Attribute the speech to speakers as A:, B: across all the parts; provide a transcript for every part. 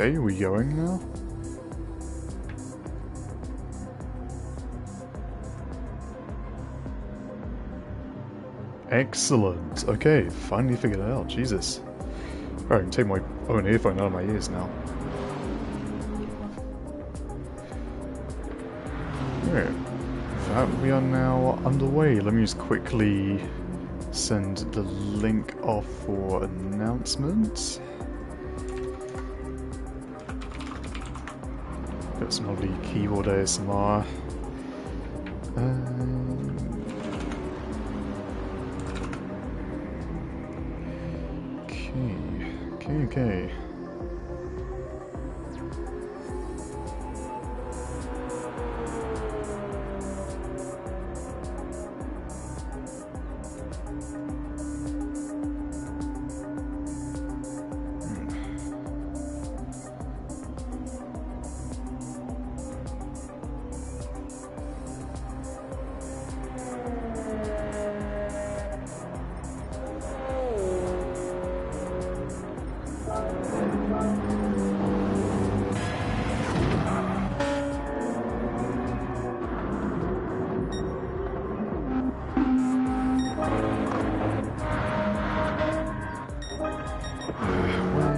A: Okay, we going now? Excellent. Okay, finally figured it out. Jesus. Alright, I can take my own earphone out of my ears now. Alright. That we are now underway. Let me just quickly send the link off for announcements. Got some lovely keyboard ASMR. Okay.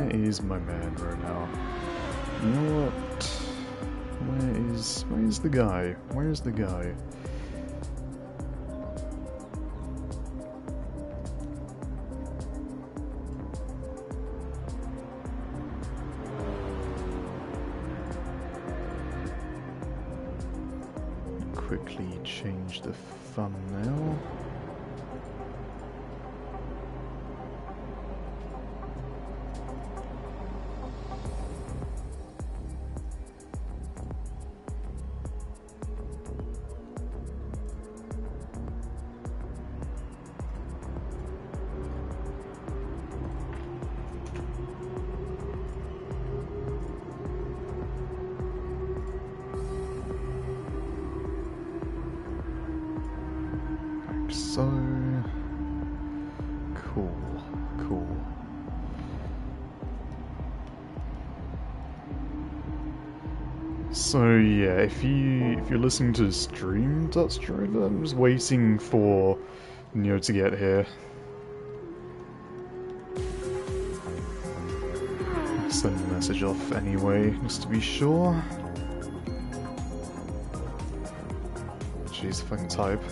A: Is my man right now? You know what? Where's the guy? Where's the guy? Quickly change the thumbnail. So cool. So yeah, if you're listening to the stream Dutch Driver, I'm just waiting for Neo to get here. Send the message off anyway, just to be sure. Jeez, fucking type.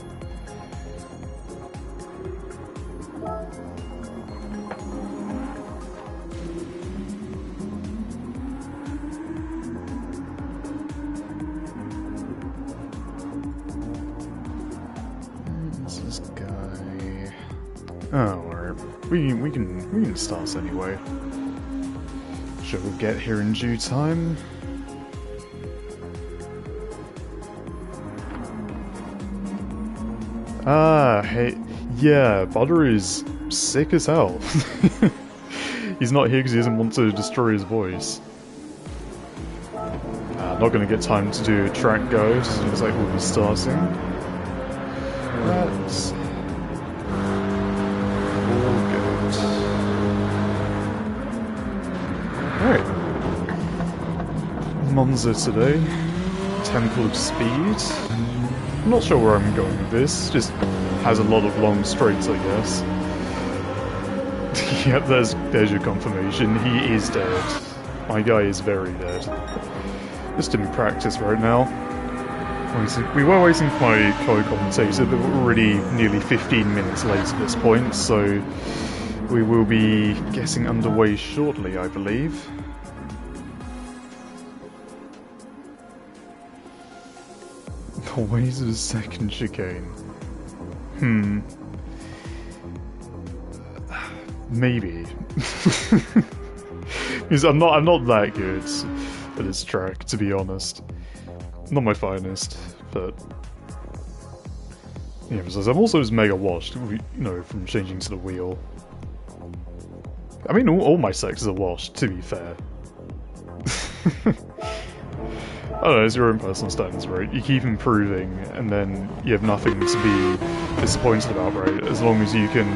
A: This guy. Oh, we can start anyway. Sure, we'll get here in due time. Ah, hey, yeah, Butter is sick as hell. He's not here because he doesn't want to destroy his voice. Not gonna get time to do a track go, as soon as I will be starting. That's all good. Alright. Monza today. Temple of Speed. I'm not sure where I'm going with this, just has a lot of long straights, I guess. Yep, there's your confirmation. He is dead. My guy is very dead. Just in practice right now. We were waiting for my co-commentator, but we're already nearly 15 minutes late at this point, so we will be getting underway shortly, I believe. Always a second chicane. Maybe. Because I'm not that good at this track, to be honest. Not my finest, but yeah, because I'm also just mega washed, you know, from changing to the wheel. I mean, all my sectors are washed, to be fair. I don't know, it's your own personal standards, right? You keep improving, and then you have nothing to be disappointed about, right? As long as you can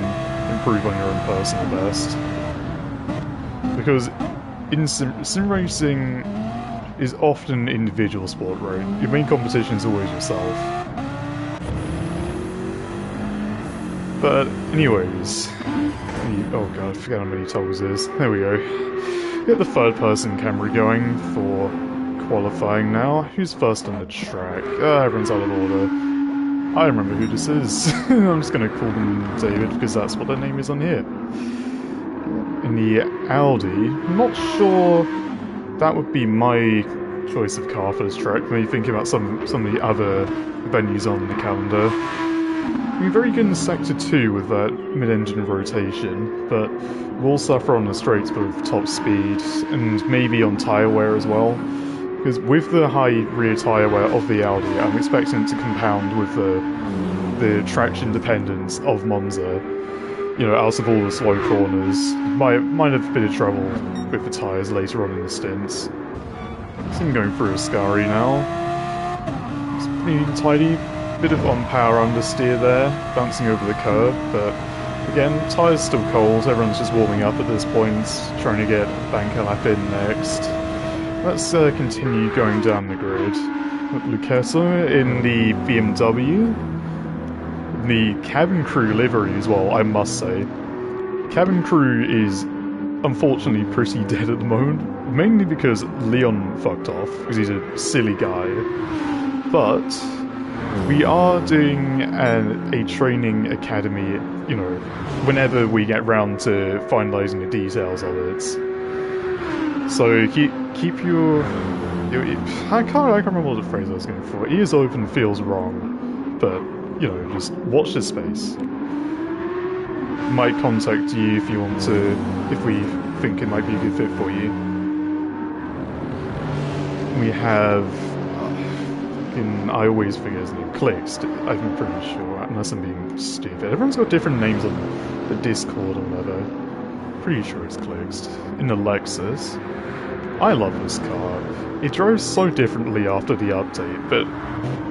A: improve on your own personal best. Because in sim racing is often an individual sport, right? Your main competition is always yourself. But anyways, oh god, I forget how many toggles it is. There we go. Get the third person camera going for qualifying now. Who's first on the track? Everyone's out of order. I remember who this is. I'm just going to call them David because that's what their name is on here. In the Audi, I'm not sure that would be my choice of car for this track. Maybe thinking about some of the other venues on the calendar. We're very good in Sector 2 with that mid-engine rotation, but we'll suffer on the straights with top speed and maybe on tyre wear as well. Because with the high rear tyre wear of the Audi, I'm expecting it to compound with the traction dependence of Monza. You know, out of all the slow corners. Might have a bit of trouble with the tyres later on in the stints. So I'm going through Ascari now. It's pretty tidy. Bit of on-power understeer there, bouncing over the curb, but again, tyres still cold, everyone's just warming up at this point, trying to get banker lap in next. Let's continue going down the grid. Lucchese in the BMW. The cabin crew livery as well, I must say. Cabin crew is unfortunately pretty dead at the moment, mainly because Leon fucked off, because he's a silly guy. But we are doing a training academy, you know, whenever we get round to finalising the details of it. So keep your I can't remember what the phrase I was going for. Ears open feels wrong, but you know, just watch this space. Might contact you if you want to, if we think it might be a good fit for you. We have I always forget his name. Clixt, I'm pretty sure, unless I'm being stupid. Everyone's got different names on the Discord or whatever. Pretty sure it's Clixt. In the Lexus. I love this car. It drives so differently after the update, but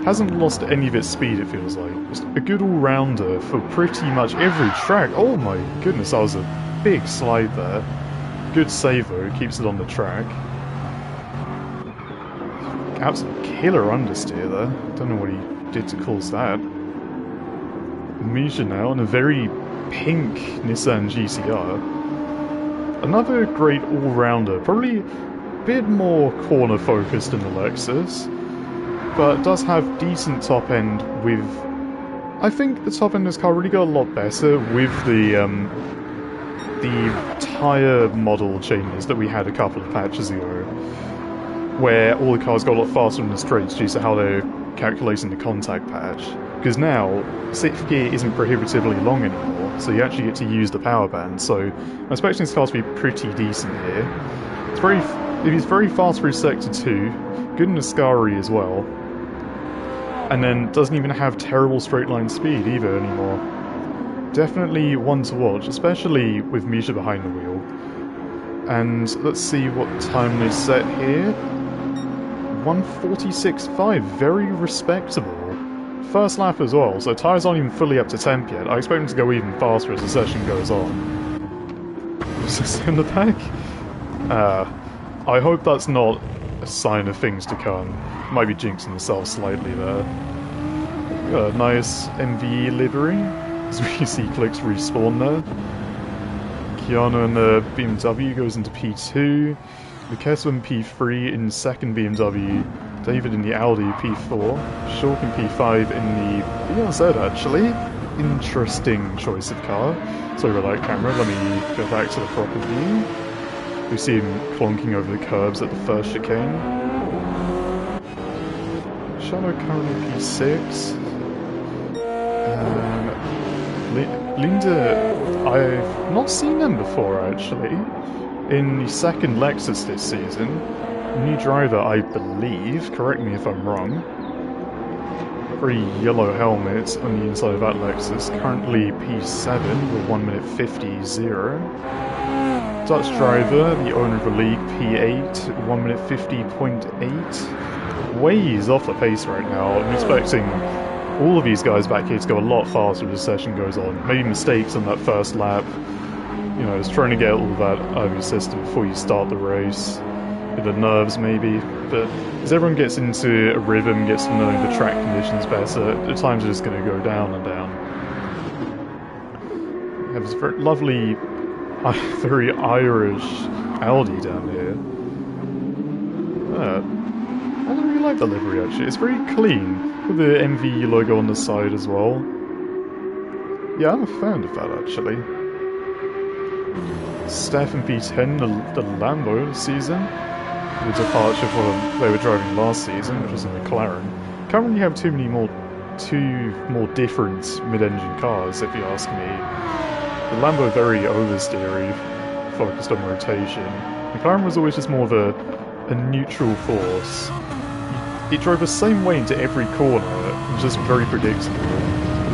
A: hasn't lost any of its speed, it feels like. Just a good all-rounder for pretty much every track. Oh my goodness, that was a big slide there. Good save though, keeps it on the track. Absolute killer understeer there. Don't know what he did to cause that. Misha now in a very pink Nissan GCR. Another great all-rounder. Probably a bit more corner-focused than the Lexus, but does have decent top end with... I think the top end of this car really got a lot better with the tyre model changes that we had a couple of patches ago, where all the cars got a lot faster in the straights due to how they're calculating the contact patch. Because now, 6th gear isn't prohibitively long anymore, so you actually get to use the power band, so I'm expecting this car to be pretty decent here. It's very fast through Sector 2, good in Ascari as well, and then doesn't even have terrible straight line speed either anymore. Definitely one to watch, especially with Misha behind the wheel. And let's see what time they set here. 1:46.5, very respectable. First lap as well, so tyres aren't even fully up to temp yet. I expect them to go even faster as the session goes on. Is this in the back? I hope that's not a sign of things to come. Might be jinxing themselves slightly there. Got a nice NVE livery, as we see Clicks respawn there. Keanu in the BMW goes into P2. Lucchese in P3 in second BMW. David in the Audi P4. Shulk in P5 in the BRZ actually. Interesting choice of car. Sorry about that camera, let me go back to the proper view. We see him clonking over the curbs at the first chicane. Shadow currently P6. Linda, I've not seen them before actually. In the second Lexus this season. New driver, I believe, correct me if I'm wrong. Very yellow helmet on the inside of that Lexus. Currently P7 with 1:50.0. Dutch driver, the owner of the league, P8, 1:50.8. Ways off the pace right now. I'm expecting all of these guys back here to go a lot faster as the session goes on. Maybe mistakes on that first lap. You know, it's trying to get all that out of your system before you start the race. With the nerves, maybe. But as everyone gets into a rhythm, gets to know the track conditions better, the times are just going to go down and down. We have this very lovely, very Irish Audi down here. I don't really like the livery, actually. It's very clean, with the NVE logo on the side as well. Yeah, I'm a fan of that, actually. Stefan V10, the Lambo season. The departure from they were driving last season, which was a McLaren. Can't really have two more different mid-engine cars, if you ask me. The Lambo very oversteery, focused on rotation. McLaren was always just more of a neutral force. It drove the same way into every corner. It was just very predictable.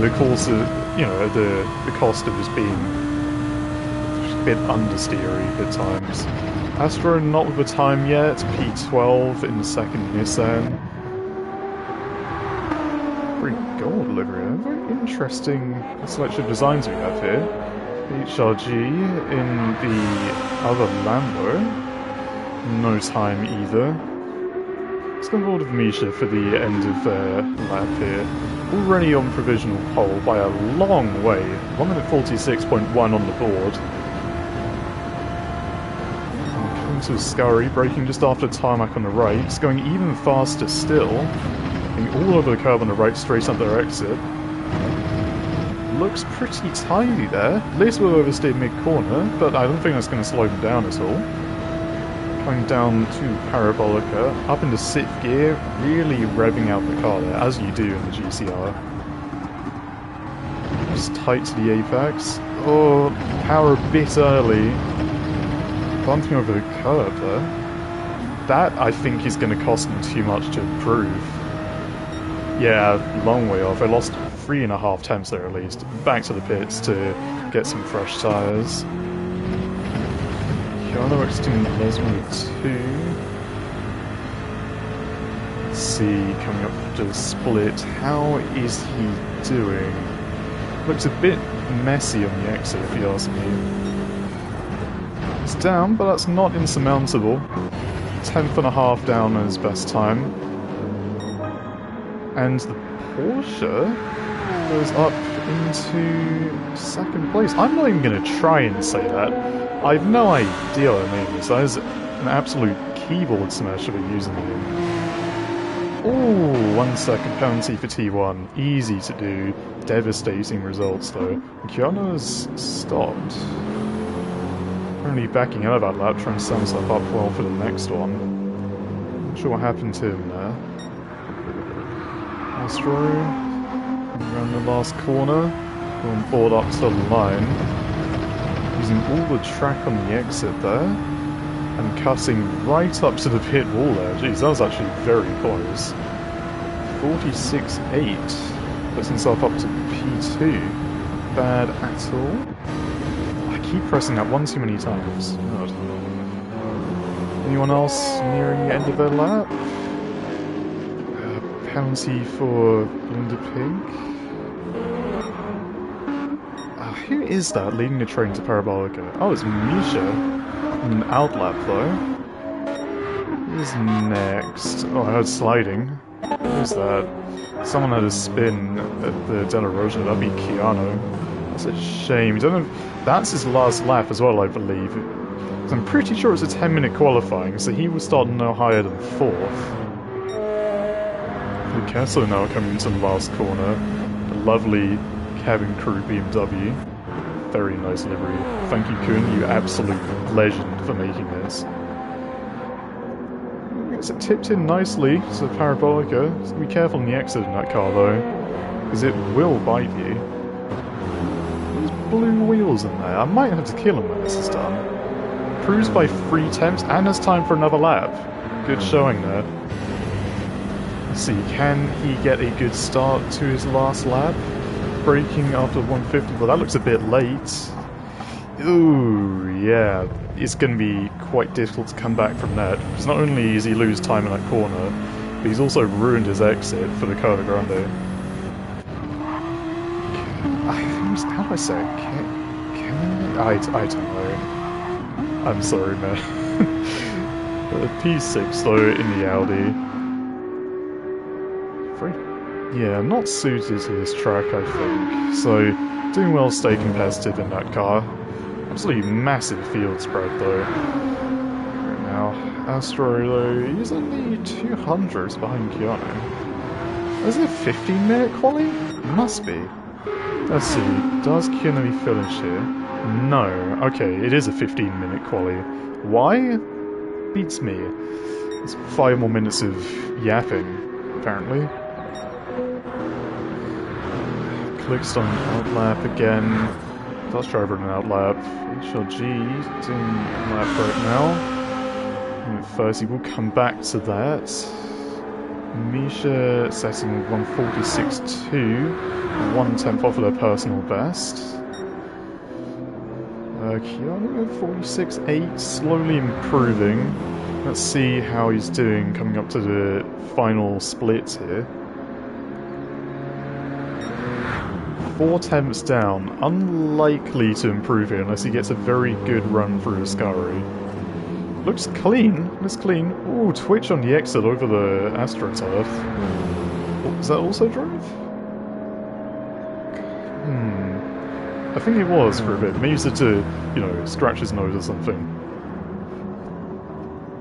A: The course, you know, the cost of just being a bit understeery at times. Astro not with the time yet, P12 in the second Nissan. Very gold livery, very interesting selection of designs we have here. HRG in the other Lambo, no time either. Let's go forward with Misha for the end of their lap here. Already on provisional pole by a long way, 1 minute 46.1 on the board. To Scurry, braking just after tarmac on the right. It's going even faster still. Going all over the curb on the right, straight up their exit. Looks pretty tidy there. At least we'll overstay mid-corner, but I don't think that's going to slow them down at all. Coming down to Parabolica, up into 6th gear, really revving out the car there, as you do in the GCR. Just tight to the apex. Oh, power a bit early. Bumping over the curb there. That, I think, is going to cost them too much to improve. Yeah, long way off. I lost 3.5 tenths there at least. Back to the pits to get some fresh tyres. Keanu exiting Lesmo 2. Let's see, coming up to the split. How is he doing? Looks a bit messy on the exit, if you ask me. It's down, but that's not insurmountable. 10.5 down on his best time. And the Porsche goes up into 2nd place. I'm not even going to try and say that. I have no idea what I mean. That is an absolute keyboard smash we're using here. Ooh, 1 second penalty for T1. Easy to do. Devastating results though. Keanu's stopped. Currently backing out of that lap, trying to set himself up well for the next one. Not sure what happened to him there. Astro, around the last corner, going board up to the line. Using all the track on the exit there, and cutting right up to the pit wall there. Jeez, that was actually very close. 46.8, puts himself up to P2. Bad at all. Keep pressing that one too many times. God. Anyone else nearing the end of their lap? Penalty for Linda Pink. Who is that leading the train to Parabolica? Oh, it's Misha. An outlap though. Who's next? Oh, I heard sliding. Who's that? Someone had a spin at the Della Rosa. That'd be Keanu. That's a shame. Don't know. That's his last lap as well, I believe. I'm pretty sure it's a 10-minute qualifying, so he will start no higher than 4th. The Kessler now coming into the last corner. The lovely cabin crew BMW. Very nice livery. Thank you, Kun. You absolute legend for making this. It's tipped in nicely to Parabolica. So be careful on the exit in that car, though, because it will bite you. Blue wheels in there. I might have to kill him when this is done. Improves by 3 tenths and has time for another lap. Good showing there. Let's see, can he get a good start to his last lap? Braking after 150, well that looks a bit late. Ooh, yeah. It's going to be quite difficult to come back from that. Because not only does he lose time in that corner, but he's also ruined his exit for the Curva Grande. How do I say it? I don't know. I'm sorry, man. P6 though in the Audi. Yeah, not suited to this track, I think. So, doing well to stay competitive in that car. Absolutely massive field spread though. Right now, Astro though, he's only 200s behind Keanu. Is it a 15-minute quali? Must be. Let's see, does Keanu finish here? No. Okay, it is a 15-minute quali. Why? Beats me. It's 5 more minutes of yapping, apparently. Clicks on outlap again. Dutch driver in an outlap. HLG doing an outlap right now. And first, he will come back to that. Misha setting 146.2, 1/10 off of their personal best. Keanu 46.8, slowly improving. Let's see how he's doing coming up to the final split here. 4 temps down, unlikely to improve here unless he gets a very good run through Ascari. Looks clean, Ooh, twitch on the exit over the AstroTurf. Oh, is that also drive? I think it was for a bit. Maybe used it to, you know, scratch his nose or something.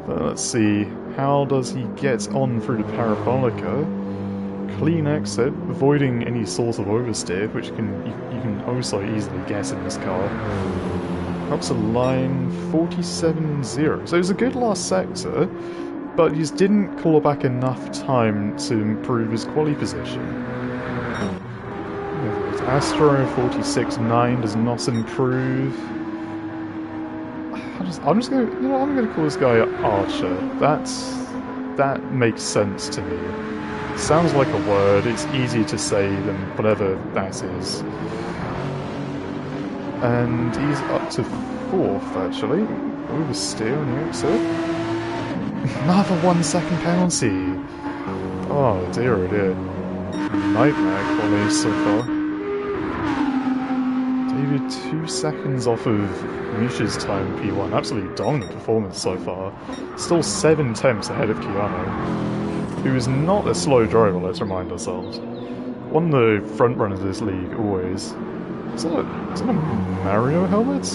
A: But let's see, how does he get on through the Parabolica? Clean exit, avoiding any sort of oversteer, which you can also easily get in this car. Up to line 47.0. So it was a good last sector, but he just didn't claw back enough time to improve his quali position. Astro 46.9 does not improve. I'm just gonna, you know, I'm gonna call this guy Archer. That makes sense to me. Sounds like a word, it's easier to say than whatever that is. And he's up to 4th, actually. Oversteer on the exit. Another 1 second penalty! Oh dear, oh dear. Nightmare quality so far. David 2 seconds off of Misha's time in P1. Absolutely dominant performance so far. Still 7 temps ahead of Keanu, who is not a slow driver, let's remind ourselves. One of the front runners of this league, always. Is that a Mario helmet?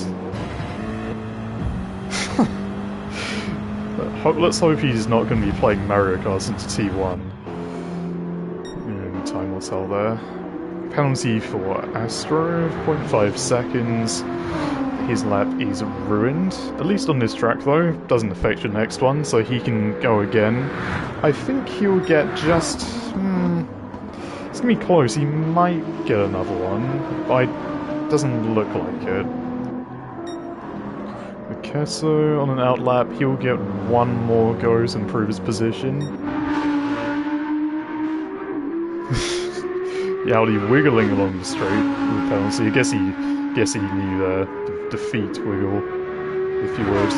A: Let's hope he's not going to be playing Mario Kart into T1. Time will tell there. Penalty for Astro, 0.5 seconds. His lap is ruined. At least on this track though, doesn't affect your next one, so he can go again. I think he'll get just... it's gonna be close, he might get another one, but it doesn't look like it. Kesso on an outlap, he'll get 1 more go to improve his position. The Audi wiggling along the straight with the penalty. I guess he knew the defeat wiggle, if you would.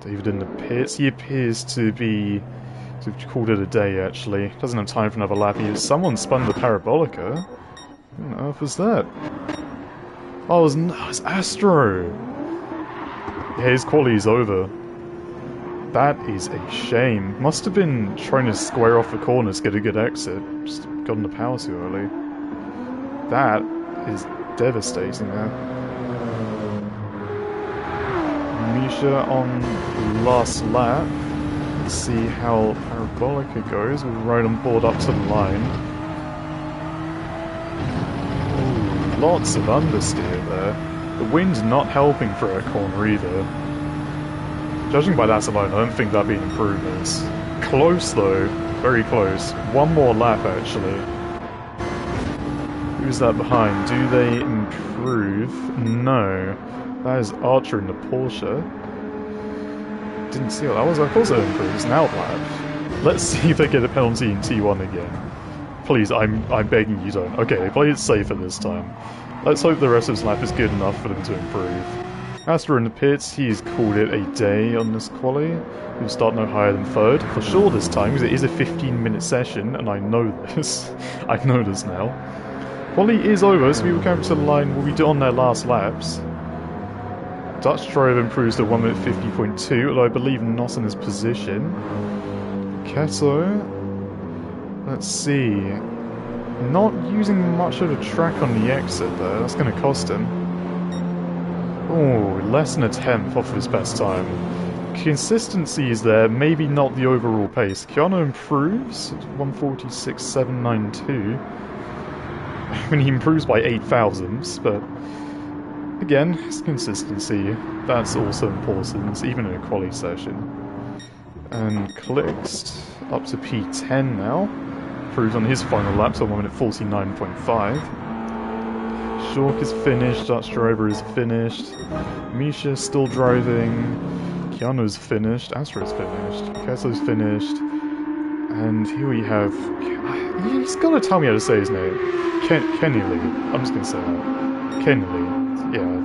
A: David in the pits. He appears to have called it a day, actually. Doesn't have time for another lap. Someone spun the Parabolica. What on earth was that? Oh, it's Astro! Yeah, his quali is over. That is a shame. Must have been trying to square off the corners, get a good exit. Just got in the power too early. That is devastating there. Misha on last lap. Let's see how Parabolica goes. We're right on board up to the line. Ooh, lots of understeer there. The wind's not helping for a corner either. Judging by that alone, I don't think that'd be an improvement. Close though, very close. 1 more lap actually. Who's that behind? Do they improve? No. That is Archer in the Porsche. Didn't see what that was. Of course it improves. It's an outlap. Let's see if they get a penalty in T1 again. Please, I'm begging you don't. Okay, they played it safer this time. Let's hope the rest of this lap is good enough for them to improve. Astra in the pits, he's called it a day on this quali. He'll start no higher than 3rd, for sure this time, because it is a 15-minute session, and I know this. I know this now. Quali is over, so we will come to the line. We'll be on their last laps. Dutch driver improves to 1 minute 50.2, although I believe not in his position. Keto, let's see. Not using much of a track on the exit there. That's going to cost him. Oh, less than a tenth off of his best time. Consistency is there, maybe not the overall pace. Keanu improves, 146.792. I mean, he improves by 8 thousandths, but again, it's consistency. That's also important, even in a quali session. And Clixt up to P10 now. Improves on his final lap to 1 minute 49.5. Shork is finished, Dutch driver is finished. Misha still driving. Keanu's finished, Astro's finished, Kessler's finished, and here we have... He's got to tell me how to say his name. Kenny Lee. I'm just going to say that. Kenny Lee. Yeah.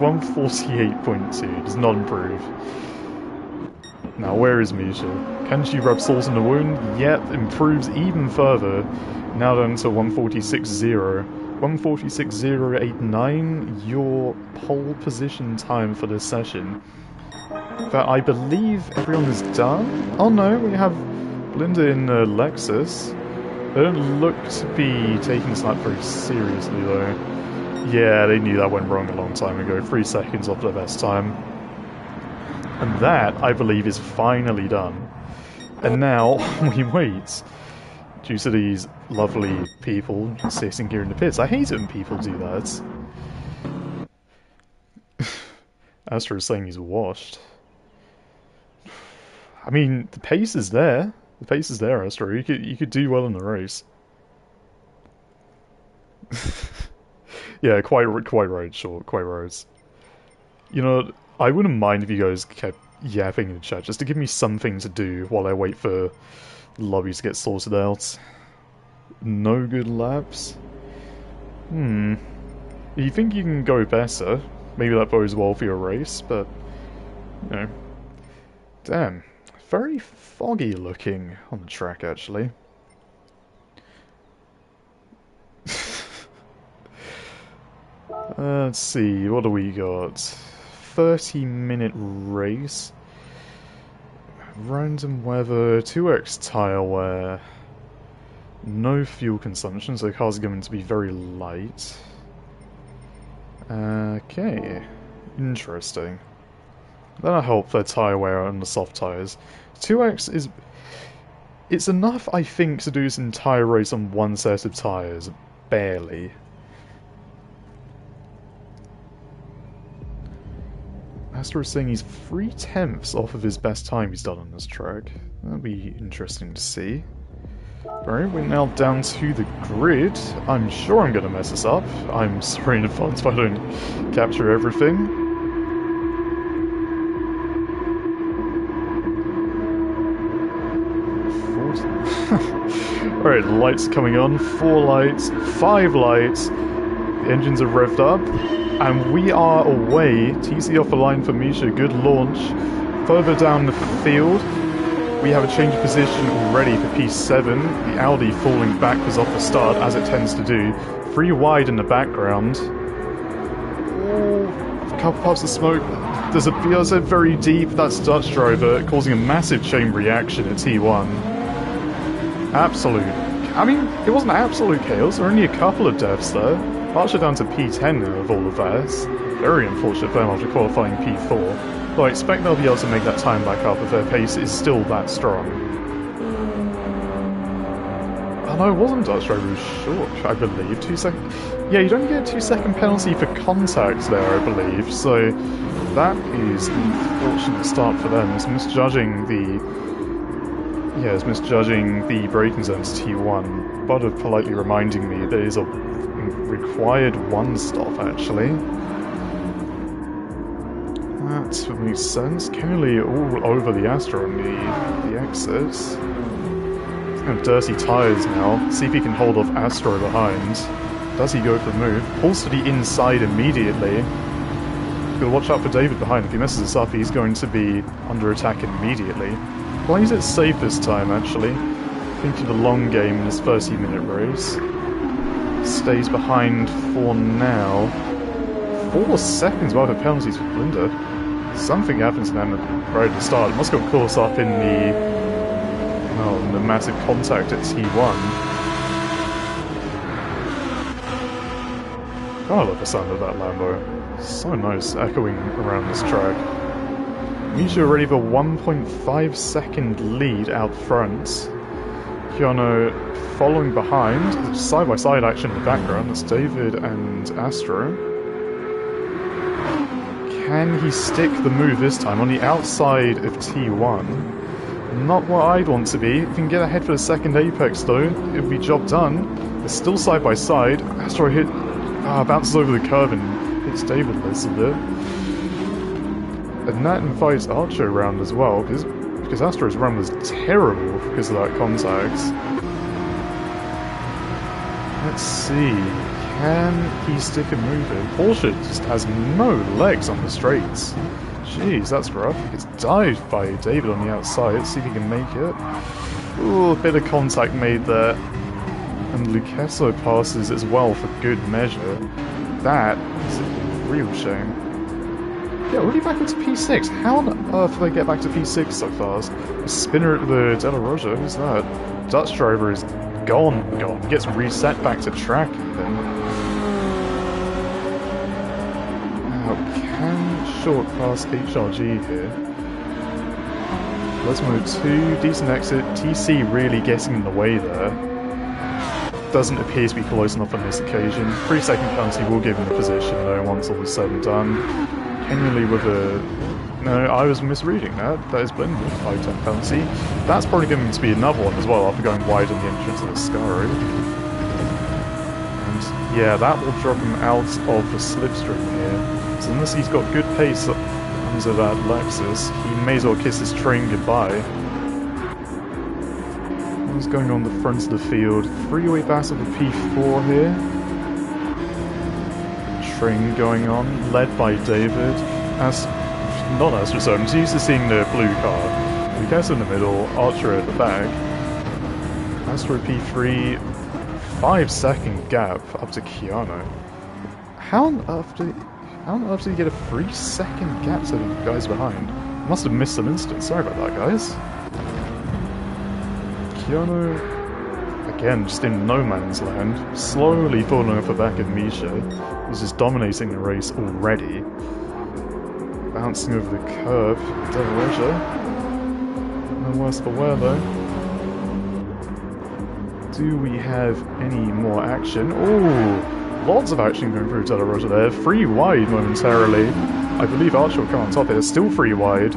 A: 148.2. Does not improve. Now, where is Misha? Can she rub salt in the wound? Yet, improves even further. Now down to 146.0. 146.089, your pole position time for this session. That I believe everyone is done. Oh no, we have Belinda in Lexus. They don't look to be taking this lap very seriously though. Yeah, they knew that went wrong a long time ago. 3 seconds off their best time. And that, I believe, is finally done. And now, we wait. Due to these lovely people sitting here in the pits. I hate it when people do that. Astro is saying he's washed. I mean, the pace is there. The pace is there, Astro. You could do well in the race. Yeah, quite right, Short. Quite right. You know, I wouldn't mind if you guys kept yapping in the chat, just to give me something to do while I wait for the lobby to get sorted out. No good laps? You think you can go better? Maybe that bodes well for your race, but... You know... Damn. Very foggy looking on the track, actually. Let's see, what do we got? 30-minute race. Random weather, 2x tyre wear. No fuel consumption, so the car's going to be very light. Okay. Interesting. That'll help their tyre wear on the soft tyres. 2x is... It's enough, I think, to do this entire race on one set of tyres. Barely. Astor is saying he's 3/10 off of his best time he's done on this track. That'll be interesting to see. Alright, we're now down to the grid. I'm sure I'm going to mess this up. I'm sorry in advance if I don't capture everything. Alright, lights coming on. 4 lights, 5 lights. The engines are revved up. And we are away. TC off the line for Misha. Good launch. Further down the field, we have a change of position already for P7. The Audi falling backwards off the start, as it tends to do. 3 wide in the background. Oh, a couple puffs of smoke. There's a BRZ very deep. That's Dutch driver, causing a massive chain reaction at T1. Absolute. I mean, it wasn't absolute chaos. There were only a couple of deaths there. Archer down to P10 now of all of that. Very unfortunate for them after qualifying P4. But I expect they'll be able to make that time back up if their pace is still that strong. Oh no, it wasn't Dutch driver, it was Short, I believe. 2 second. Yeah, you don't get a 2-second penalty for contact there, I believe. So that is an unfortunate start for them. It's misjudging the... Yeah, it's misjudging the braking zones T1. But of politely reminding me there is a required 1 stop, actually. That makes sense. Kenley all over the Astra on the exits. He's kind of dirty tyres now. See if he can hold off Astra behind. Does he go for a move? Pulls to the inside immediately. Gotta watch out for David behind. If he messes this up, he's going to be under attack immediately. Plays it safe this time, actually. Thinking the long game in this 30-minute race. stays behind for now. 4 seconds worth of penalties for Blinder. Something happens to them right at the start. It must got caught up in the massive contact at T1. God, I love the sound of that Lambo. So nice, echoing around this track. Misha already have a 1.5 second lead out front. Keanu following behind. Side-by-side action in the background. That's David and Astro. Can he stick the move this time on the outside of T1? Not what I'd want to be. If he can get ahead for the second apex though, it'll be job done. They're still side by side. Astro bounces over the curve and hits David a little bit. And that invites Archer around as well, because Astro's run was terrible because of that contact. Let's see. Can he stick and move it? Porsche just has no legs on the straights. Jeez, that's rough. It's dived by David on the outside. Let's see if he can make it. Ooh, a bit of contact made there. And Lucesso passes as well for good measure. That is a real shame. Yeah, already back into P6. How on earth did they get back to P6 so fast? A spinner at the Della Roja, who's that? Dutch driver is gone. Gets reset back to track even. Now, can short pass HRG here. Lesmo 2, decent exit. TC really getting in the way there. Doesn't appear to be close enough on this occasion. 3-second penalty will give him the position though once all is said and done. Henry with a... No, I was misreading that. That is Blind with 5-10 penalty. That's probably going to be another one as well after going wide on the entrance of the Scaro. And yeah, that will drop him out of the slipstream here. So unless he's got good pace under that Lexus, he may as well kiss his train goodbye. What's going on the front of the field? Freeway battle for P4 here. Train going on, led by David. Not Astro, so I'm used to seeing the blue car. Lucas in the middle, Archer at the back. Astro P3, 5-second gap up to Keanu. How on earth did he get a 3-second gap to the guys behind? Must have missed some instance. Sorry about that, guys. Keanu, again, just in no man's land, slowly falling off the back of Misha, who's just dominating the race already. Bouncing over the curb, Del Roger. No worse for wear though. Do we have any more action? Oh, lots of action going through Del Roger there. Free wide momentarily. I believe Archer will come on top here. Still free wide.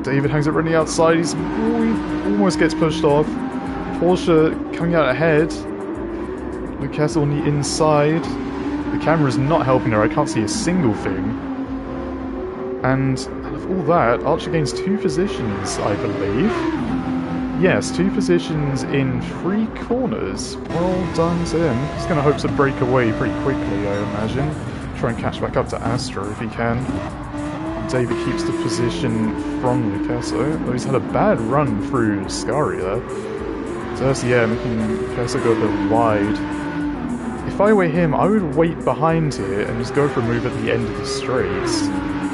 A: David hangs it running outside. He almost gets pushed off. Porsche coming out ahead. Lucas on the inside. The camera's not helping her. I can't see a single thing. And out of all that, Archer gains 2 positions, I believe. Yes, 2 positions in 3 corners. Well done to him. He's going to hope to break away pretty quickly, I imagine. Try and catch back up to Astro if he can. David keeps the position from Lucasso, though he's had a bad run through Scari there. So that's, yeah, making Lucasso go a bit wide. If I were him, I would wait behind here and just go for a move at the end of the straight.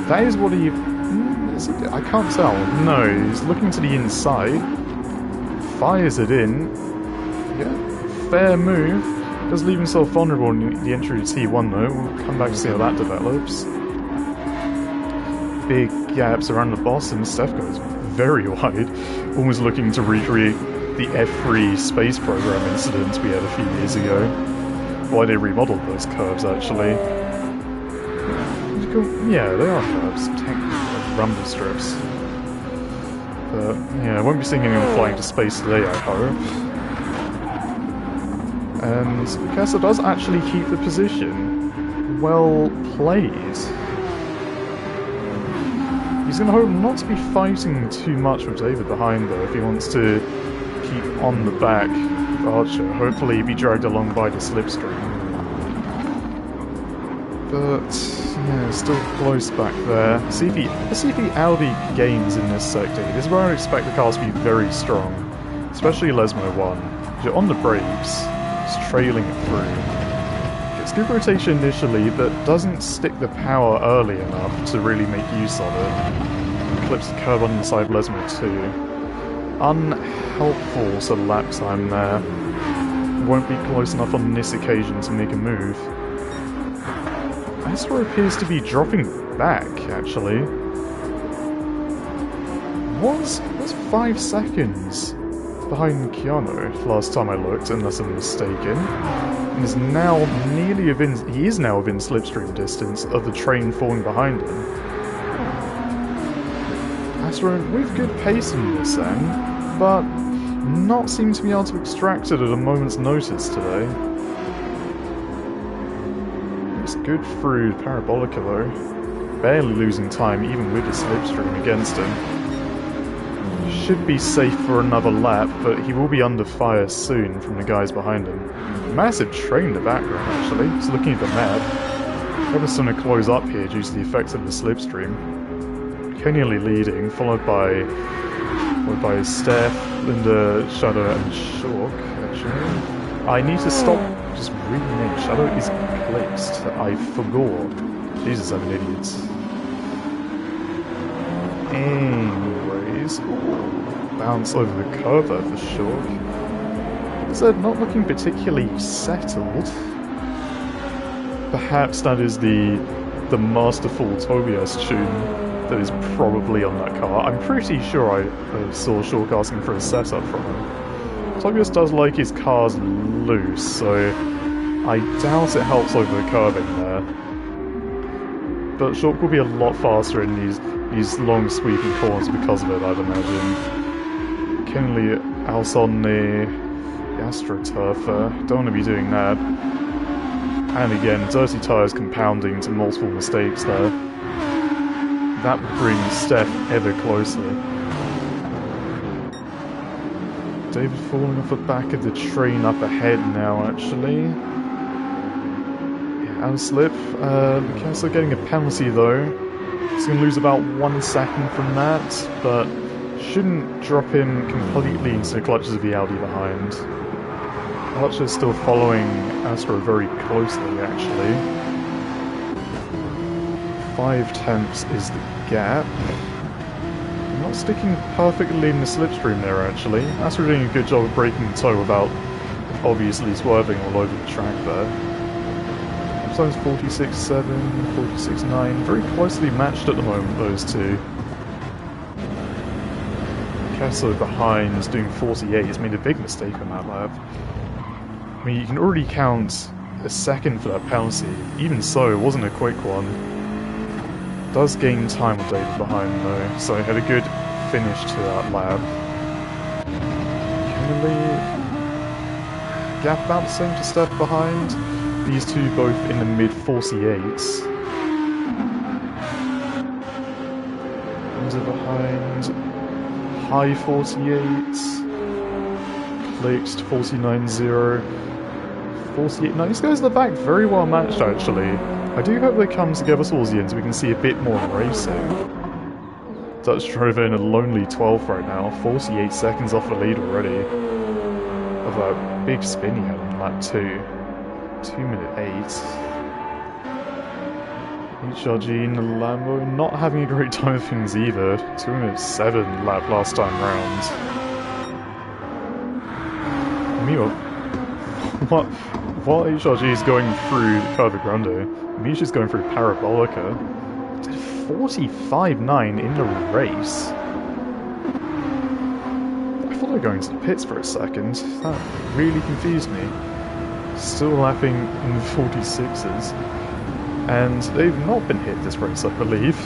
A: That is what he... I can't tell. No, he's looking to the inside. Fires it in. Yeah, fair move. Does leave himself vulnerable in the entry to T1 though. We'll come back to see how that develops. Big gaps around the bottom. Steph goes very wide, almost looking to recreate the F3 space program incident we had a few years ago. Why they remodeled those curves, actually. Yeah, they are curves, technically rumble strips. But yeah, I won't be seeing anyone flying to space today, I hope. And Lucas does actually keep the position. Well played. He's going to hope not to be fighting too much with David behind though if he wants to keep on the back of Archer. Hopefully be dragged along by the slipstream. But yeah, still close back there. Let's see if the Audi gains in this sector. This is where I expect the cars to be very strong. Especially Lesmo 1. You're on the brakes, just trailing it through. Gets good rotation initially, but doesn't stick the power early enough to really make use of it. Clips the curb on the side, Lesmo too. Unhelpful to lap time there. Won't be close enough on this occasion to make a move. Astro appears to be dropping back, actually. Was 5 seconds behind Keanu last time I looked, unless I'm mistaken. And is now nearly within, he is now within slipstream distance of the train falling behind him. Astro with good pace in this end, but not seem to be able to extract it at a moment's notice today. It's good through Parabolica though, barely losing time even with the slipstream against him. Should be safe for another lap, but he will be under fire soon from the guys behind him. Massive train in the background actually, just looking at the map. Everyone's going to close up here due to the effects of the slipstream. Kenny leading, followed by Steph, Linda, Shadow, and Shawk, actually. I need to stop just reading in. Shadow is placed. I forgot. Jesus, I'm an idiot. Anyways, bounce over the curve there for Shawk. So not looking particularly settled. Perhaps that is the masterful Tobias tune that is probably on that car. I'm pretty sure I saw Shawk asking for a setup from him. Tobias does like his cars loose, so I doubt it helps over the curving there. But Shawk will be a lot faster in these long sweeping corners because of it, I'd imagine. Kenley out on the AstroTurf, don't want to be doing that. And again, dirty tyres compounding to multiple mistakes there. That would bring Steph ever closer. David falling off the back of the train up ahead now, actually. Yeah, out of slip. Picasso getting a penalty though. He's going to lose about 1 second from that, but shouldn't drop him completely into the clutches of the Audi behind. Clutch is still following Astro very closely, actually. 5 tenths is the gap. Not sticking perfectly in the slipstream there, actually. Astro doing a good job of breaking the toe without obviously swerving all over the track there. Sometimes 46.7, 46.9, very closely matched at the moment, those two. Picasso behind is doing 48. He's made a big mistake on that lap. I mean, you can already count a second for that penalty. Even so, it wasn't a quick one. Does gain time with David behind though, so he had a good finish to that lap. Kennedy, gap about the same to Steph behind. These two both in the mid 48s. Monza behind, high 48s. Clicked 49.0. 48. No, these guys in the back very well matched actually. I do hope they come together towards the end so we can see a bit more racing. Dutch driver in a lonely 12th right now, 48 seconds off the lead already. Of that big spin he had on lap 2. 2:08. HRG in the Lambo not having a great time of things either. 2:07 lap last time round. Meanwhile, while HRG is going through Curva Grande, Misha's going through Parabolica. Did 45.9 in the race. I thought they were going to the pits for a second. That really confused me. Still lapping in the 46s. And they've not been hit this race, I believe.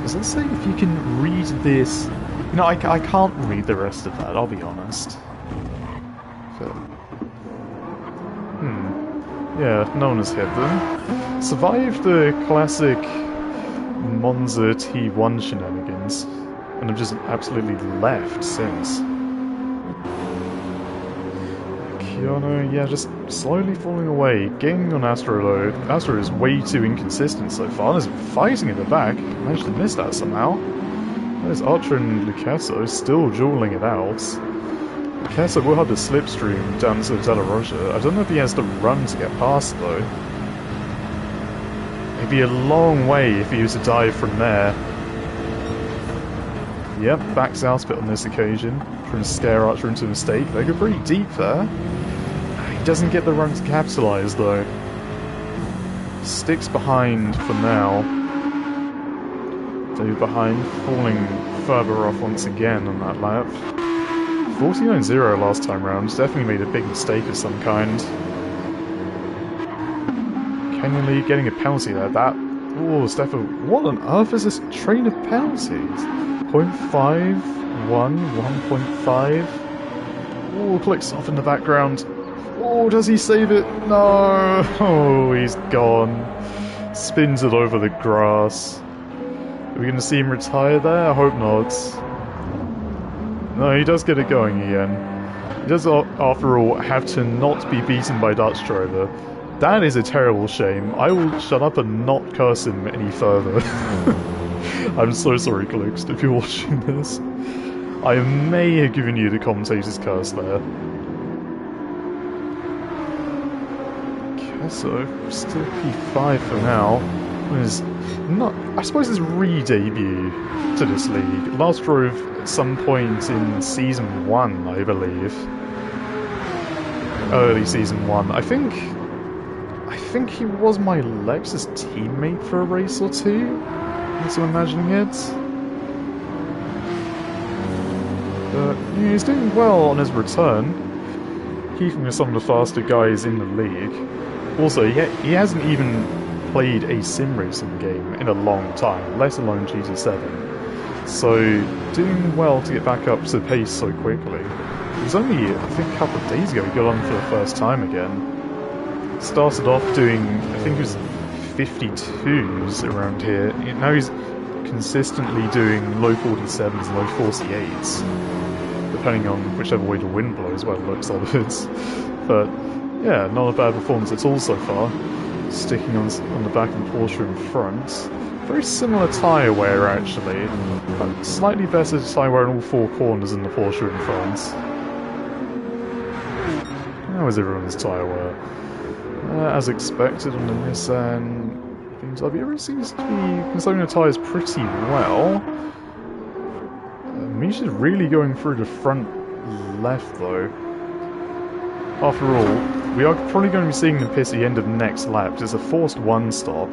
A: Let's say if you can read this... You know, I can't read the rest of that, I'll be honest. But, yeah, no one has hit them. Survived the classic Monza T1 shenanigans, and have just absolutely left since. Keanu, yeah, just slowly falling away, gaining on Astro though. Astro is way too inconsistent so far. There's fighting in the back, managed to miss that somehow. There's Archer and Lucasso still dueling it out. Kessa will have the slipstream down to Della Rosa. I don't know if he has the run to get past though. It'd be a long way if he was to dive from there. Yep, backs out a bit on this occasion. From Scare Archer into a mistake. They go pretty deep there. He doesn't get the run to capitalise though. Sticks behind for now. David behind, falling further off once again on that lap. 49-0 last time round. Definitely made a big mistake of some kind. Kenyon Lee getting a penalty there. That... Oh, Stefan, what on earth is this train of penalties? 0.5, 1, 1.5. Oh, clicks off in the background. Oh, does he save it? No! Oh, he's gone. Spins it over the grass. Are we going to see him retire there? I hope not. No, he does get it going again. He does, after all, have to not be beaten by Dutch driver. That is a terrible shame. I will shut up and not curse him any further. I'm so sorry, Clicks, if you're watching this. I may have given you the commentator's curse there. Okay, so still P5 for now. Is not, I suppose his re-debut to this league. Last drove at some point in Season 1, I believe. Early Season 1. I think he was my Lexus teammate for a race or two. Also imagining it. But yeah, he's doing well on his return. Keeping with some of the faster guys in the league. Also, he hasn't even played a sim racing game in a long time, let alone GT7. So, doing well to get back up to pace so quickly. It was only, I think, a couple of days ago he got on for the first time again. Started off doing, I think it was 52s around here. Now he's consistently doing low 47s and low 48s. Depending on whichever way the wind blows, by the looks of it. But, yeah, not a bad performance at all so far. Sticking on the back of the Porsche in front. Very similar tyre wear actually, but slightly better tyre wear in all four corners than the Porsche in front. How is everyone's tyre wear? As expected on the Nissan BMW, everyone seems to be conserving the tyres pretty well. Misha's really going through the front left though. After all, we are probably going to be seeing the pit at the end of next lap. It's a forced one stop,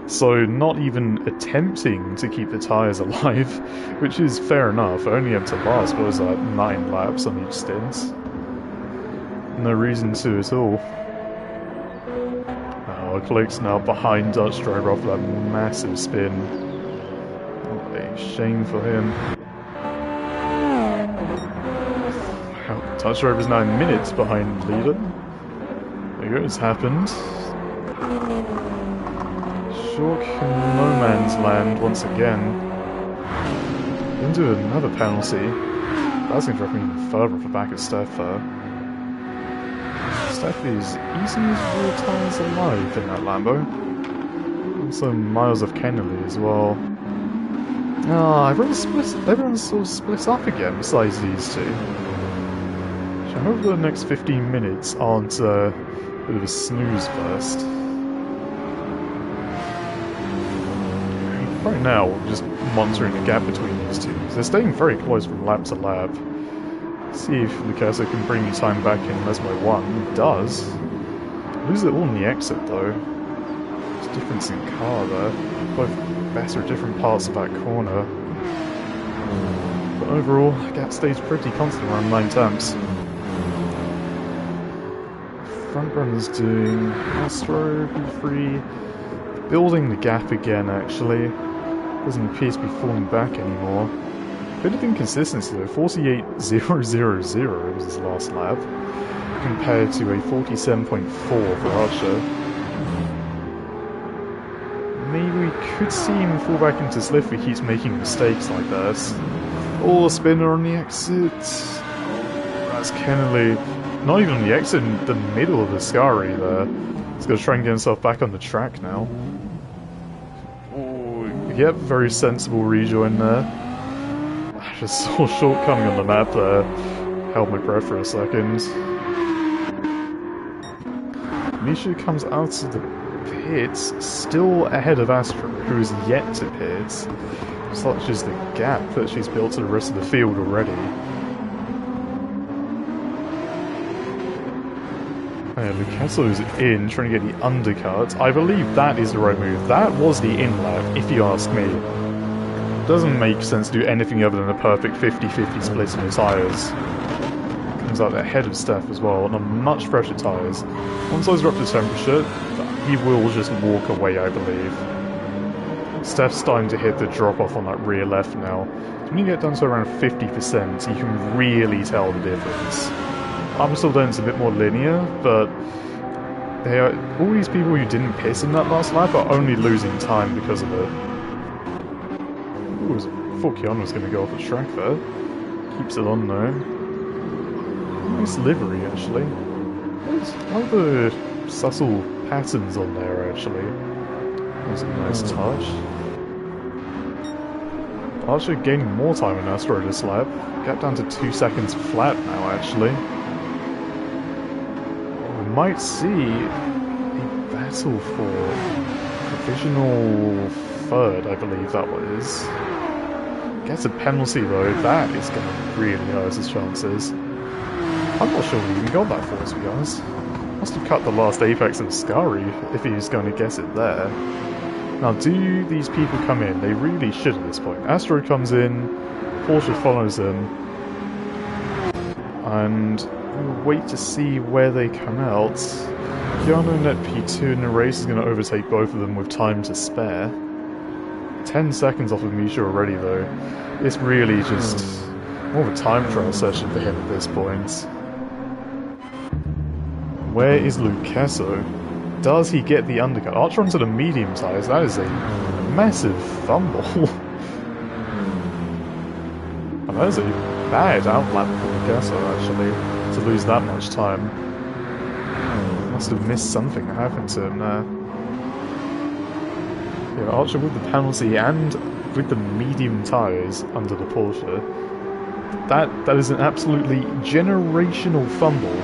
A: so not even attempting to keep the tyres alive, which is fair enough. Only up to last, what was that, 9 laps on each stint. No reason to at all. Oh, Clicks now behind Dutch driver after that massive spin. What a shame for him. Dutch driver is 9 minutes behind leader. There you go, it's happened. Short no man's land once again. Into another penalty. That's going to drop me even further off the back of Steph there. Steph is easing his rear tyres alive in that Lambo. Also miles of Kennelly as well. Ah, everyone's sort of split up again besides these two. I hope the next 15 minutes aren't a bit of a snooze fest. Right now, we're just monitoring the gap between these two. They're staying very close from lap to lap. See if Lucasa can bring the time back in less by 1. He does. Loses it all in the exit though. There's a difference in car there. Both better at different parts of that corner. But overall, the gap stays pretty constant around 9 tenths. Front runner's doing Astro, P3, building the gap again actually. Doesn't appear to be falling back anymore. Bit of inconsistency though, 48.000 was his last lap, compared to a 47.4 for Archer. Maybe we could see him fall back into slip if he keeps making mistakes like this. Oh, spinner on the exit. That's Kennelly. Not even on the exit, in the middle of the Scari there. He's got to try and get himself back on the track now. Oh, yep, very sensible rejoin there. Just saw a shortcoming on the map there. held my breath for a second. Misha comes out of the pits, still ahead of Astra, who is yet to pit. Such is the gap that she's built to the rest of the field already. Lucasso's in, trying to get the undercut. I believe that is the right move. That was the in-lap, if you ask me. Doesn't make sense to do anything other than a perfect 50-50 split in the tyres. Comes out ahead of Steph as well, and on much fresher tyres. Once those are up to temperature, he will just walk away, I believe. Steph's starting to hit the drop-off on that rear left now. When you get down to around 50%, you can really tell the difference. Amsterdam is a bit more linear, but all these people who didn't piss in that last lap are only losing time because of it. Ooh, I thought Keanu was going to go off the track there. Keeps it on though. Nice livery, actually. I like the subtle patterns on there, actually. That was a nice touch. Archer gaining more time in Astro this lap. Gap down to 2 seconds flat now, actually. We might see a battle for provisional third, I believe that was. Gets a penalty though, that is going to really hurt his chances. I'm not sure we even got that for, to be honest. Must have cut the last apex of Scary if he was going to guess it there. Now, do these people come in? They really should at this point. Astro comes in, Porsche follows him, and we'll wait to see where they come out. Keanu net P2 in the race is going to overtake both of them with time to spare. 10 seconds off of Misha already, though. It's really just more of a time trial session for him at this point. Where is Lucasso? Does he get the undercut? Archer onto the medium tyres, that is a massive fumble. And that is a bad outlap for Lucasso, actually, to lose that much time. Must have missed something that happened to him there. Yeah, Archer with the penalty and with the medium tyres under the Porsche. That is an absolutely generational fumble.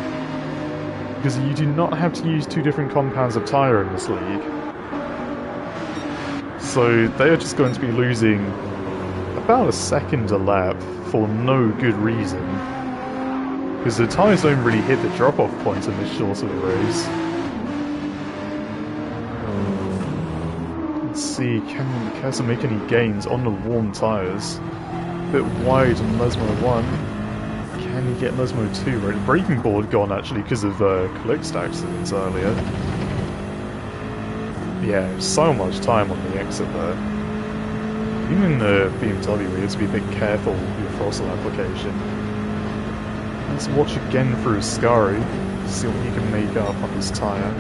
A: Because you do not have to use 2 different compounds of tyre in this league. So they are just going to be losing about a second a lap for no good reason. Because the tyres don't really hit the drop-off point in this short of a race. Let's see, can Kessa make any gains on the warm tyres? A bit wide on Lesmo 1. Can he get Lesmo 2? Right, the braking board gone actually because of Click's accidents earlier. Yeah, so much time on the exit there. Even in the BMW, you have to be a bit careful with your throttle application. Let's watch again through Scary, see what he can make up on his tyre.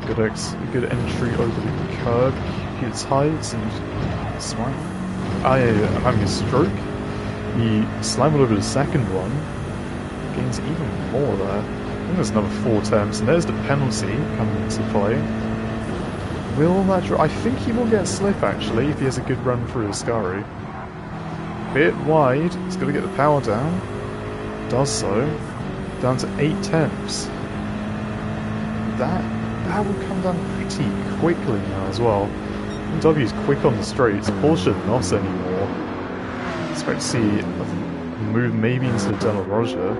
A: Good entry over the curb, hits heights and smart. I'm having a stroke. He slammed over the second one, gains even more there. I think there's another 4 attempts, and there's the penalty coming into play. Will that I think he will get slip actually if he has a good run through Ascari. Bit wide, he's got to get the power down. Does so. Down to 8 tenths. That will come down pretty quickly now as well. BMW is quick on the straights, Porsche not anymore. Expect to see a move maybe into the Della Roger.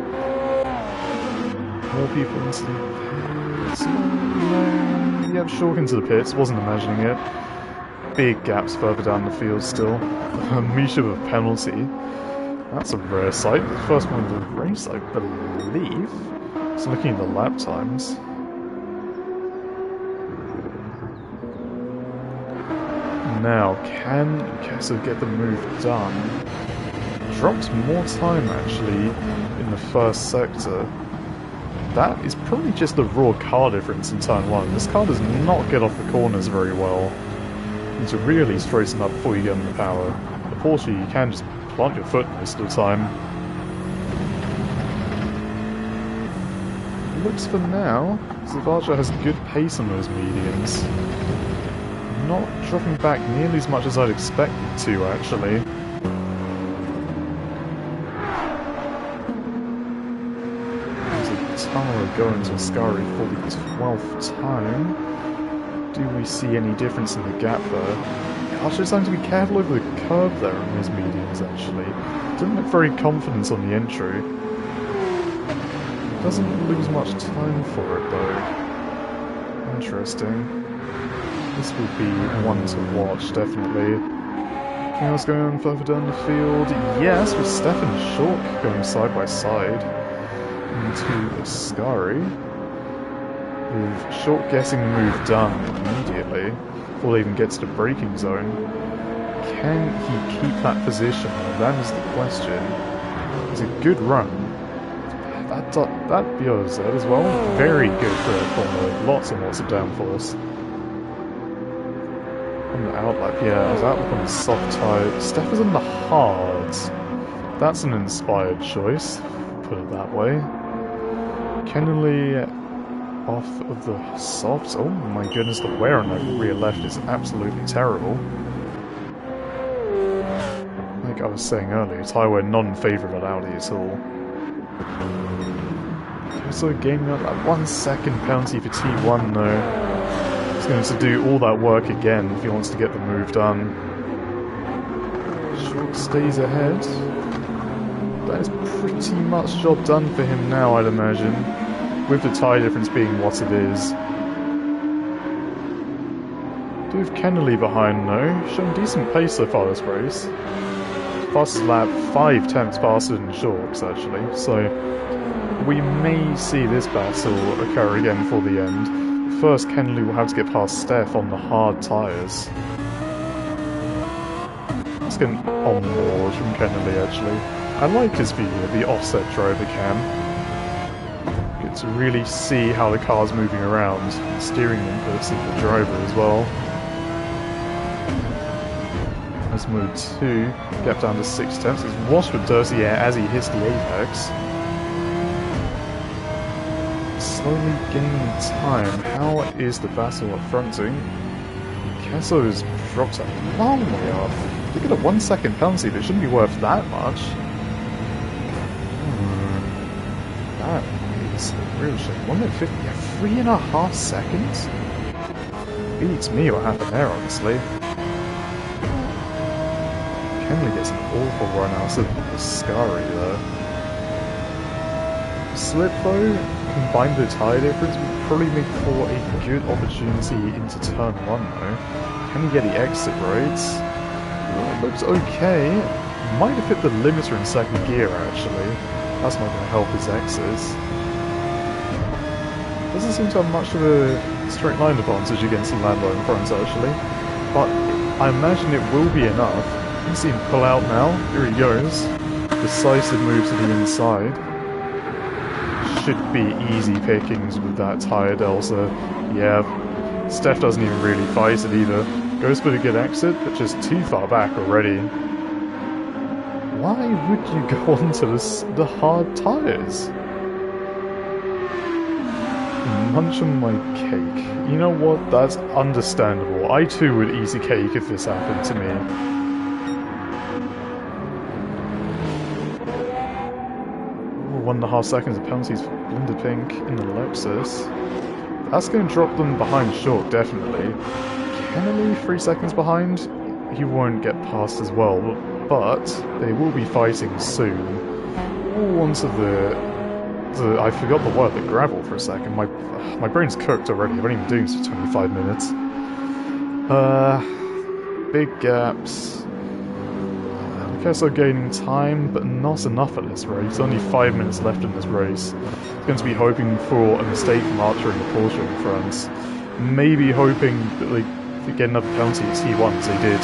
A: More people into the pits. Yeah, Shawk into the pits, wasn't imagining it. Big gaps further down the field still. Misha with a penalty. That's a rare sight. The first one of the race, I believe. So looking at the lap times. Now, can Kessa get the move done? Dropped more time actually in the first sector. That is probably just the raw car difference in turn 1. This car does not get off the corners very well. You need to really straighten up before you get on the power. The Porsche, you can just plant your foot most of the time. Looks for now, Zavaja has good pace on those mediums. Not dropping back nearly as much as I'd expect it to, actually. power going to Ascari for the 12th time. Do we see any difference in the gap there? Archer's just having to be careful over the curb there on his mediums, actually. Doesn't look very confident on the entry. Doesn't lose much time for it, though. Interesting. This will be one to watch, definitely. Anything else going on further down the field? Yes, with Steph and Shork going side by side into Ascari. With Shork getting the move done immediately before they even get to the braking zone. Can he keep that position? That is the question. It's a good run. That BOZ as well. Very good for that corner. Lots and lots of downforce. On the outlap, yeah, his outlap on the soft tyre. Steph is on the hards. That's an inspired choice, put it that way. Kennelly off of the softs. Oh my goodness, the wear on that rear left is absolutely terrible. Like I was saying earlier, tyre wear not in favour of an Audi at all. So gaining up that 1 second penalty for T1 though. He's going to do all that work again if he wants to get the move done. Short stays ahead. That is pretty much job done for him now, I'd imagine. With the tyre difference being what it is. Do have Kennelly behind though. Shown decent pace so far this race. Fastest lap, 5 tenths faster than Shorks actually. So we may see this battle occur again for the end. First, Kennelly will have to get past Steph on the hard tyres. Let's get an on-board from Kennelly, actually. I like his view of the offset driver cam. Get to really see how the car's moving around. Steering inputs of the driver as well. That's mode 2. Gap down to 6 tenths. It's washed with dirty air as he hits the apex. Slowly gaining time. How is the battle up fronting? Kesso's dropped a long way off. They get a 1 second penalty that shouldn't be worth that much. That is a real shame. 1 minute 50, yeah, 3.5 seconds? Beats me what happened there, honestly. Kennelly gets an awful run out of Ascari there. Slip though, combined with the tyre difference, would probably make for a good opportunity into turn 1 though. Can he get the exit right? Well, it looks okay. Might have hit the limiter in second gear actually. That's not going to help his exits. Doesn't seem to have much of a straight line advantage against the Lambo in front actually. But I imagine it will be enough. You can see him pull out now. Here he goes. Decisive move to the inside. Should be easy pickings with that tyre delta. Yeah, Steph doesn't even really fight it either. Goes for a good exit, but just too far back already. Why would you go onto the hard tyres? Munch on my cake. You know what? That's understandable. I too would eat a cake if this happened to me. 1.5 seconds of penalties for Blended Pink in the Lexus. That's going to drop them behind Short, definitely. Kennelly 3 seconds behind. He won't get past as well, but they will be fighting soon. All onto the I forgot the word, the gravel for a second. My brain's cooked already. I've only been doing this for 25 minutes. Big gaps. Kesso gaining time, but not enough at this race. Only 5 minutes left in this race. He's going to be hoping for a mistake from Archer and the Porsche in front. Maybe hoping that they get another penalty at T1 as they did.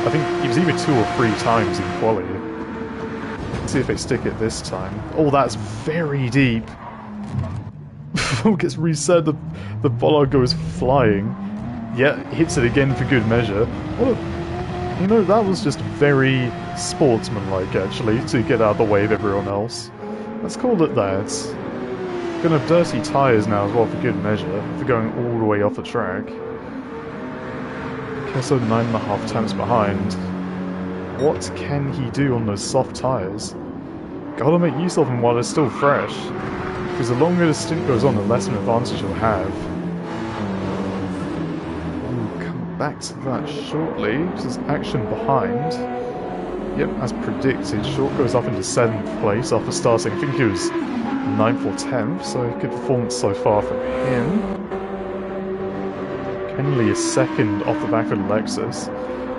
A: I think it was either 2 or 3 times in quali. Let's see if they stick it this time. Oh, that's very deep. Gets reset, the bollard goes flying. Yeah, hits it again for good measure. What a... You know, that was just very sportsmanlike, actually, to get out of the way of everyone else. Let's call it that. Gonna have dirty tyres now as well for good measure, for going all the way off the track. Kesso 9.5 tenths behind. What can he do on those soft tyres? Gotta make use of them while they're still fresh. because the longer the stint goes on, the less of an advantage you'll have. We'll come back to that shortly. There's action behind. Yep, as predicted, Short goes up into 7th place after starting, I think he was 9th or 10th, so good performance so far from him. Kenley is 2nd off the back of Lexus,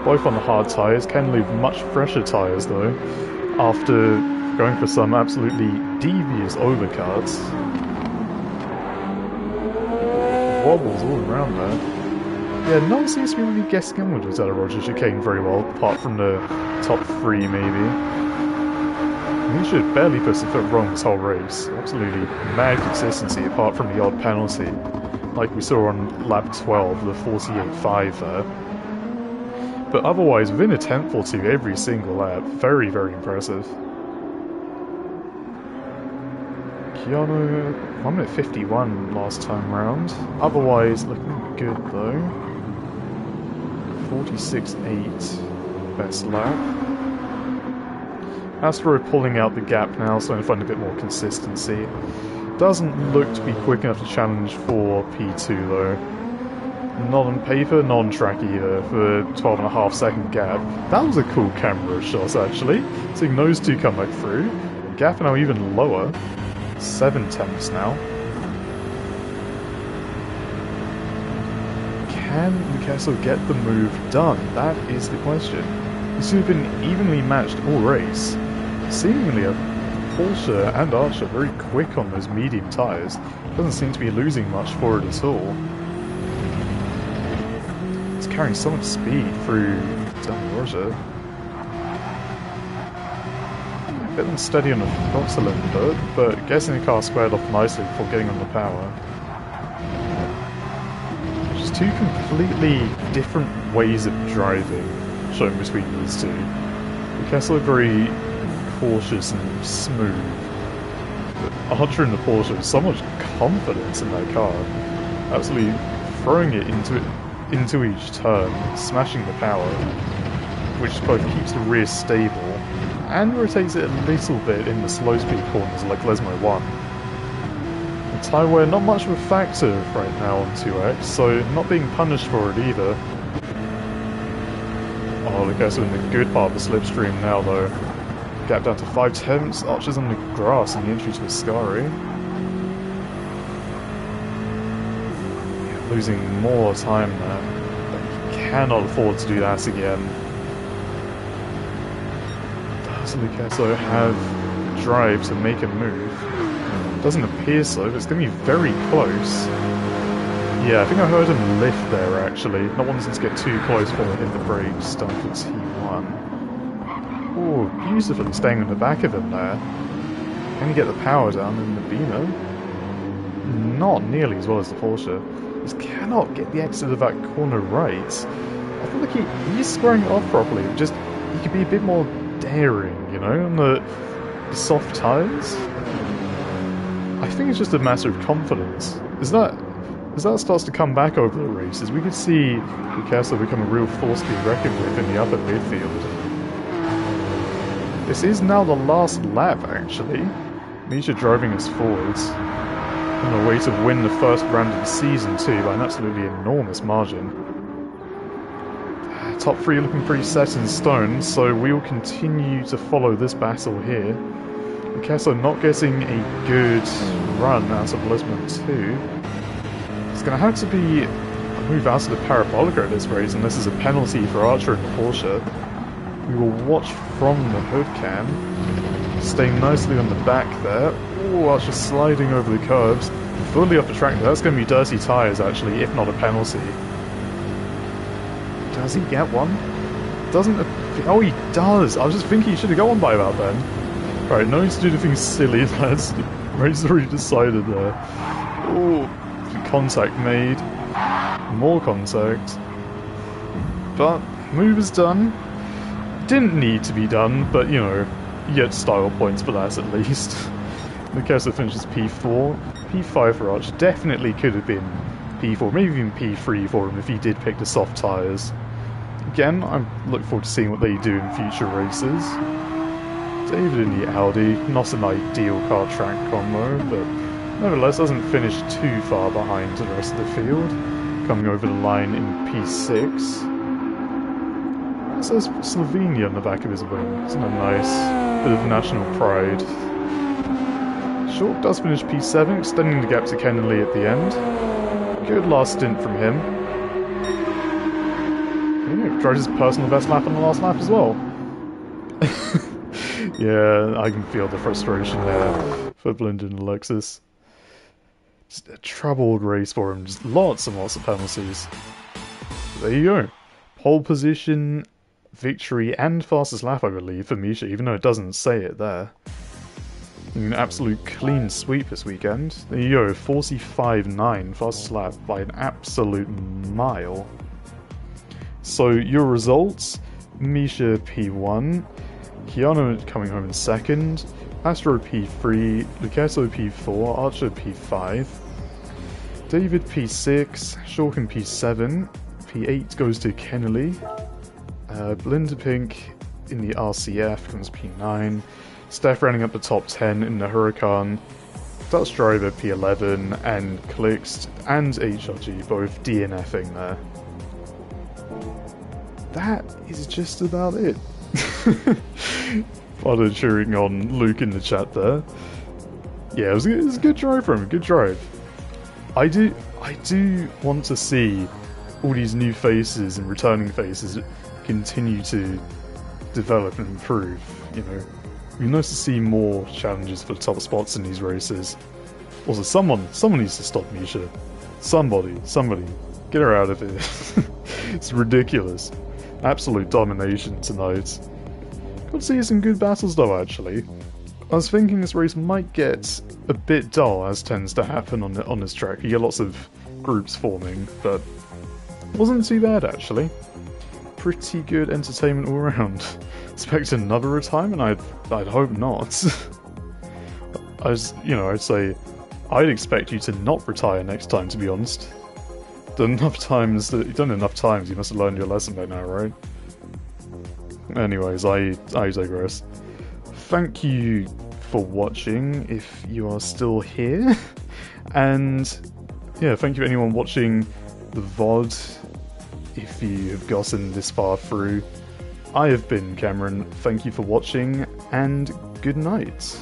A: both on the hard tyres. Kenley with much fresher tyres though, after going for some absolutely devious overcuts. Wobbles all around there. Yeah, no one seems to be really guessing onward with Zeta Roger chicane very well, apart from the top 3 maybe. He should barely put a foot wrong this whole race. Absolutely mad consistency, apart from the odd penalty, like we saw on lap 12, the 48.5 there. But otherwise, within a 10th or 2 every single lap, very, very impressive. Keanu, 1 minute 51 last time round. Otherwise, looking good though. 46.8 best lap. Astro pulling out the gap now, starting to find a bit more consistency. Doesn't look to be quick enough to challenge for P2 though. Not on paper, not on track either, for 12.5 second gap. That was a cool camera shot actually, seeing those two come back through. Gap now even lower, 7 tenths now. Can Newcastle get the move done? That is the question. These two have been evenly matched all race. Seemingly Porsche and Archer very quick on those medium tyres. Doesn't seem to be losing much for it at all. It's carrying so much speed through Zeta Roger. A bit unsteady on the front cylinder, but guessing the car squared off nicely before getting on the power. Just two completely different ways of driving, showing between these two. Newcastle are very cautious and smooth. But Archer in the Porsche with so much confidence in that car, absolutely throwing it into each turn, smashing the power, which both keeps the rear stable and rotates it a little bit in the slow speed corners like Lesmo 1. The tyre wear not much of a factor right now on 2X, so not being punished for it either. Oh, Newcastle in the good part of the slipstream now though. Gap down to 5 tenths, Archer's on the grass in the entry to Ascari. Yeah, losing more time there. But he cannot afford to do that again. Does Newcastle have drive to make a move? Doesn't appear so, but it's going to be very close. Yeah, I think I heard him lift there actually, not wanting to get too close before they hit the brakes, down for T1. Oh, beautifully staying on the back of him there. Can he get the power down in the Beamer? Not nearly as well as the Porsche. Just cannot get the exit of that corner right. I feel like he's squaring it off properly, just he could be a bit more daring, you know, on the soft tyres. I think it's just a matter of confidence. As that starts to come back over the races, we could see Newcastle become a real force to be reckoned with in the upper midfield. This is now the last lap, actually. Misha driving us forwards. On a way to win the first round of the season, too, by an absolutely enormous margin. Top 3 looking pretty set in stone, so we will continue to follow this battle here. Newcastle not getting a good run out of Lesmond 2. It's going to have to be a move out of the Parabolica at this race, unless there's a penalty for Archer and the Porsche. We will watch from the hood cam, staying nicely on the back there. Oh, Archer sliding over the curbs, fully off the track. That's going to be dirty tyres actually, if not a penalty. Does he get one? Doesn't. Oh, he does. I was just thinking he should have got one by about then. Right, no need to do anything silly, lads. Race already decided there. Oh, contact made. More contact. But move is done. Didn't need to be done, but you know, you get style points for that at least. Newcastle finishes P4. P5 for Archer definitely could have been P4, maybe even P3 for him if he did pick the soft tyres. Again, I look forward to seeing what they do in future races. David in the Audi, not an ideal car track combo, but Nevertheless, doesn't finish too far behind the rest of the field, coming over the line in P6. It says Slovenia on the back of his wing. Isn't that nice? Bit of national pride. Short does finish P7, extending the gap to Kennelly at the end. Good last stint from him. Yeah, tries his personal best lap on the last lap as well. Yeah, I can feel the frustration there for Blind and Alexis. Just a troubled race for him, just lots and lots of penalties. But there you go. Pole position, victory, and fastest lap, I believe, for Misha, even though it doesn't say it there. An absolute clean sweep this weekend. There you go, 45.9, fastest lap by an absolute mile. So your results, Misha P1, Keanu coming home in second, Astro P3, Lucasso P4, Archer P5, David P6, Shorkin P7, P8 goes to Kennelly, Belinda Pink in the RCF comes P9, Steph rounding up the top 10 in the Huracan, Dutch Driver P11, and Clixt and HRG both DNFing there. That is just about it. Father cheering on Luke in the chat there. Yeah, it was a good drive from him, good drive. I do want to see all these new faces and returning faces continue to develop and improve, you know. It'd be nice to see more challenges for the top spots in these races. Also, someone needs to stop Misha. Somebody, get her out of here. It's ridiculous. Absolute domination tonight. Got to see some good battles though, actually. I was thinking this race might get a bit dull, as tends to happen on this track. You get lots of groups forming, but it wasn't too bad actually. Pretty good entertainment all around. Expect another retirement? I'd hope not. I'd say I'd expect you to not retire next time, to be honest. You've done enough times, you must have learned your lesson by now, right? Anyways, I digress. Thank you for watching, if you are still here. And yeah, thank you anyone watching the VOD, if you have gotten this far through. I have been Cameron, thank you for watching, and good night.